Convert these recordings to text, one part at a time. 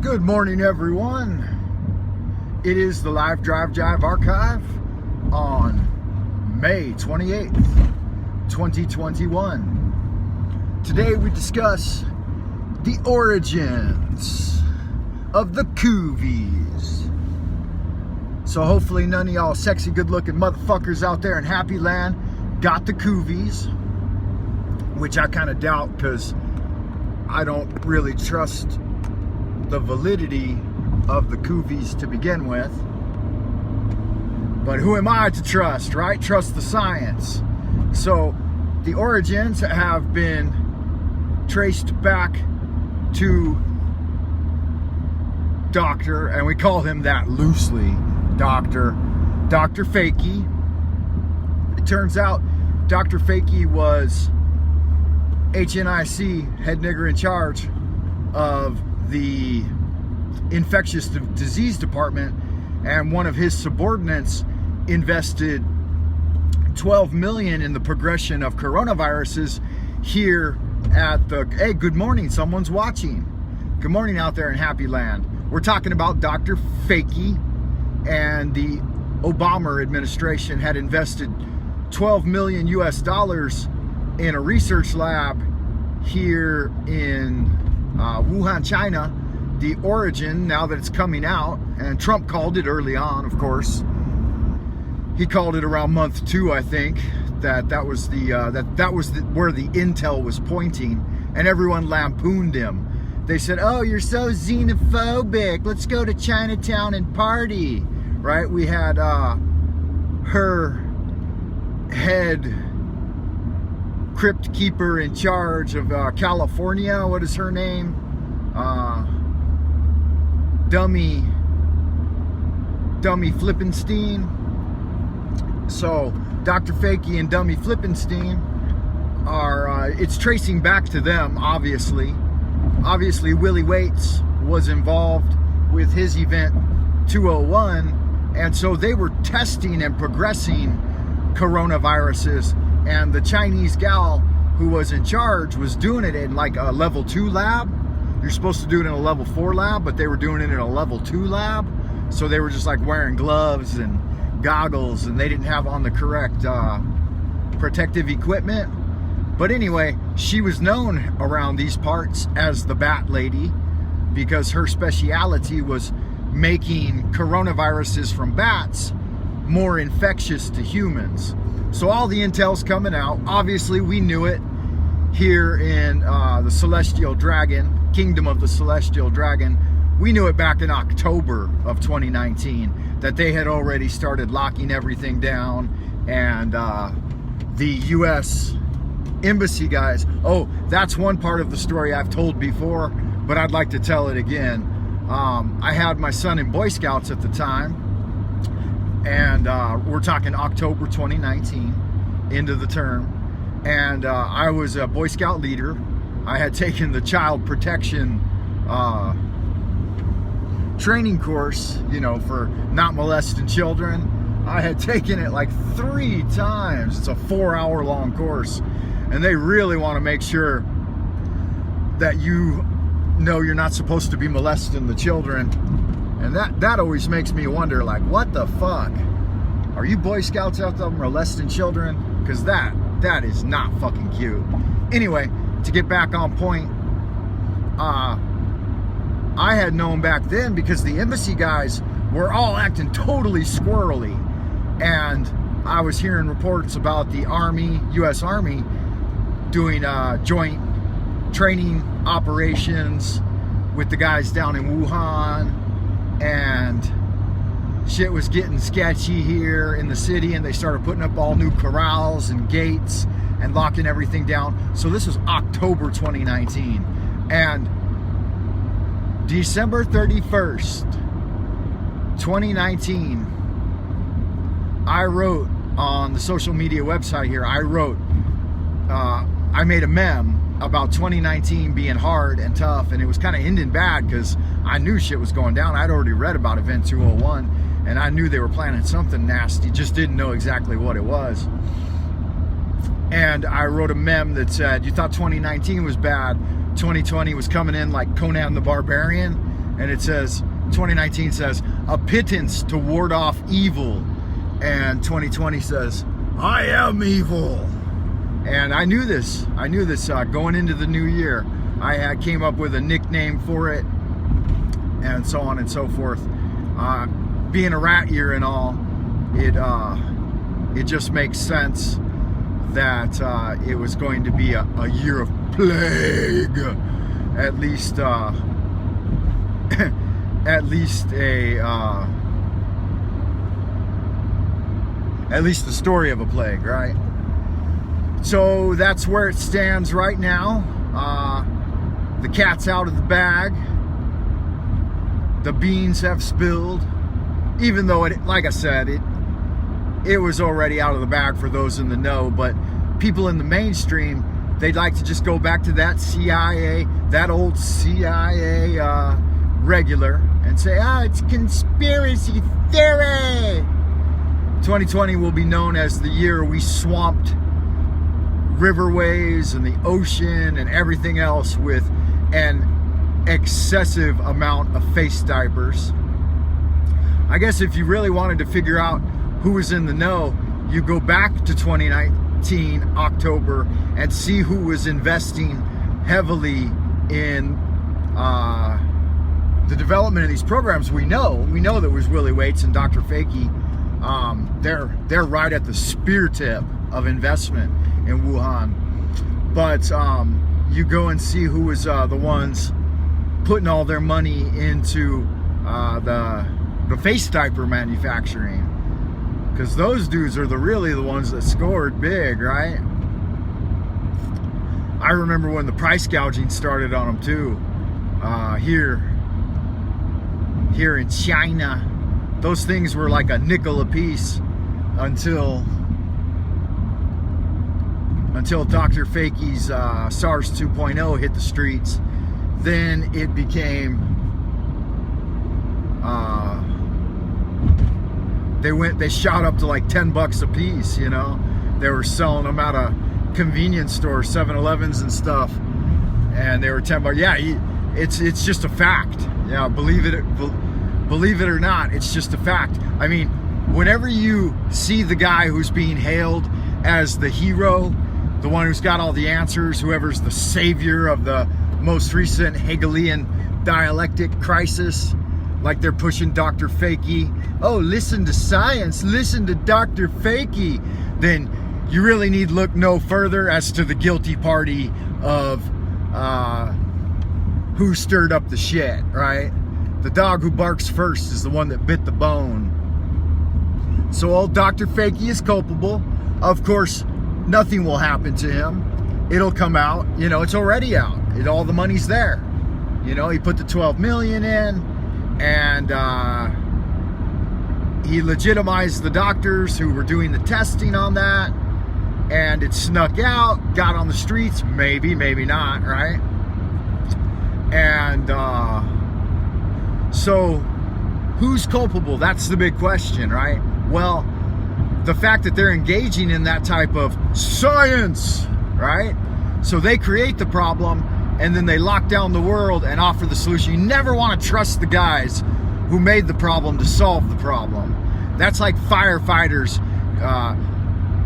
Good morning, everyone. It is the Live Drive Jive Archive on May 28th, 2021. Today we discuss the origins of the Coovies. So hopefully none of y'all sexy, good-looking motherfuckers out there in Happy Land got the Coovies, which I kind of doubt because I don't really trust the validity of the Coovies to begin with. But who am I to trust, right? Trust the science. So the origins have been traced back to Dr., and we call him that loosely, Dr. Fakii. It turns out Dr. Fakii was HNIC, head nigger in charge of the infectious disease department, and one of his subordinates invested $12 million in the progression of coronaviruses here at the, hey, good morning, someone's watching. Good morning out there in Happy Land. We're talking about Dr. Fakii, and the Obama administration had invested $12 million US in a research lab here in Wuhan, China. The origin, now that it's coming out, and Trump called it early on, of course. He called it around month 2, I think, that was where the intel was pointing, and everyone lampooned him. They said, "Oh, you're so xenophobic. Let's go to Chinatown and party." Right? We had her head crypt keeper in charge of California. What is her name? Dummy Flippenstein. So Dr. Fakii and Dummy Flippenstein are, it's tracing back to them, obviously. Obviously, Willie Waits was involved with his event 201, and so they were testing and progressing coronaviruses, and the Chinese gal who was in charge was doing it in like a level 2 lab. You're supposed to do it in a level 4 lab, but they were doing it in a level 2 lab. So they were just like wearing gloves and goggles, and they didn't have on the correct protective equipment. But anyway, she was known around these parts as the Bat Lady because her speciality was making coronaviruses from bats more infectious to humans. So all the intel's coming out. Obviously, we knew it here in the Celestial Dragon, Kingdom of the Celestial Dragon. We knew it back in October of 2019 that they had already started locking everything down, and the U.S. Embassy guys. Oh, that's one part of the story I've told before, but I'd like to tell it again. I had my son in Boy Scouts at the time, and we're talking October 2019 into the term, and I was a Boy Scout leader. I had taken the child protection training course, you know, for not molesting children. I had taken it like 3 times. It's a 4-hour long course, and they really want to make sure that you know you're not supposed to be molesting the children. And that always makes me wonder, like, what the fuck? Are you Boy Scouts out there molesting children? Because that is not fucking cute. Anyway, to get back on point, I had known back then because the embassy guys were all acting totally squirrely. And I was hearing reports about the Army, U.S. Army, doing joint training operations with the guys down in Wuhan, and shit was getting sketchy here in the city, and they started putting up all new corrals and gates and locking everything down. So this was October 2019, and December 31st, 2019, I wrote on the social media website here, I made a meme about 2019 being hard and tough, and it was kind of ending bad because I knew shit was going down. I'd already read about Event 201, and I knew they were planning something nasty, just didn't know exactly what it was. And I wrote a meme that said, you thought 2019 was bad, 2020 was coming in like Conan the Barbarian, and it says, 2019 says, a pittance to ward off evil. And 2020 says, I am evil. And I knew this going into the new year. I came up with a nickname for it, and so on and so forth. Being a rat year and all, it just makes sense that it was going to be a year of plague, at least the story of a plague, right? So that's where it stands right now. The cat's out of the bag. The beans have spilled, even though like I said, it was already out of the bag for those in the know. But people in the mainstream, they'd like to just go back to that old CIA regular, and say, it's conspiracy theory. 2020 will be known as the year we swamped riverways and the ocean and everything else with an excessive amount of face diapers. I guess if you really wanted to figure out who was in the know, you go back to 2019 October and see who was investing heavily in the development of these programs. We know that it was Willie Waits and Dr. Fakii. They're right at the spear tip of investment in Wuhan. But you go and see who was the ones putting all their money into the face diaper manufacturing, because those dudes are really the ones that scored big, right? I remember when the price gouging started on them too. Here in China, those things were like a nickel a piece until Dr. Fakii's SARS 2.0 hit the streets. Then it became they shot up to like $10 a piece, you know. They were selling them out of convenience stores, 7-Elevens and stuff, and they were $10. Yeah, it's just a fact. Yeah, believe it or not, it's just a fact. I mean, whenever you see the guy who's being hailed as the hero, the one who's got all the answers, whoever's the savior of the most recent Hegelian dialectic crisis, like they're pushing Dr. Fakii. Oh, listen to science, listen to Dr. Fakii. Then you really need look no further as to the guilty party of who stirred up the shit, right? The dog who barks first is the one that bit the bone. So old Dr. Fakii is culpable. Of course, nothing will happen to him. It'll come out, you know, it's already out. All the money's there. You know, he put the 12 million in, and he legitimized the doctors who were doing the testing on that, and it snuck out, got on the streets, maybe not, right? And so who's culpable? That's the big question, right? Well, the fact that they're engaging in that type of science, right? So they create the problem, and then they lock down the world and offer the solution. You never want to trust the guys who made the problem to solve the problem. That's like firefighters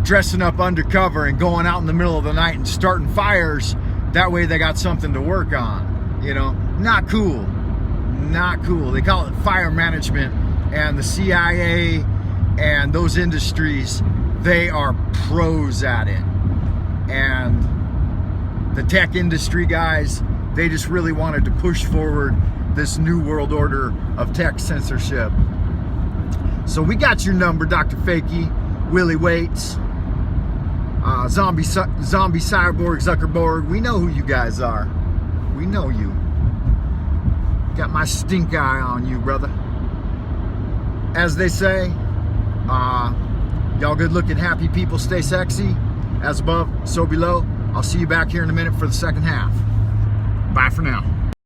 dressing up undercover and going out in the middle of the night and starting fires. That way they got something to work on. You know, not cool. Not cool. They call it fire management, and the CIA and those industries, they are pros at it. And the tech industry guys, they just really wanted to push forward this new world order of tech censorship. So we got your number, Dr. Fakii, Willie Waits, zombie cyborg Zuckerberg. We know who you guys are. We know you. Got my stink eye on you, brother. As they say, y'all good looking, happy people, stay sexy. As above, so below. I'll see you back here in a minute for the second half. Bye for now.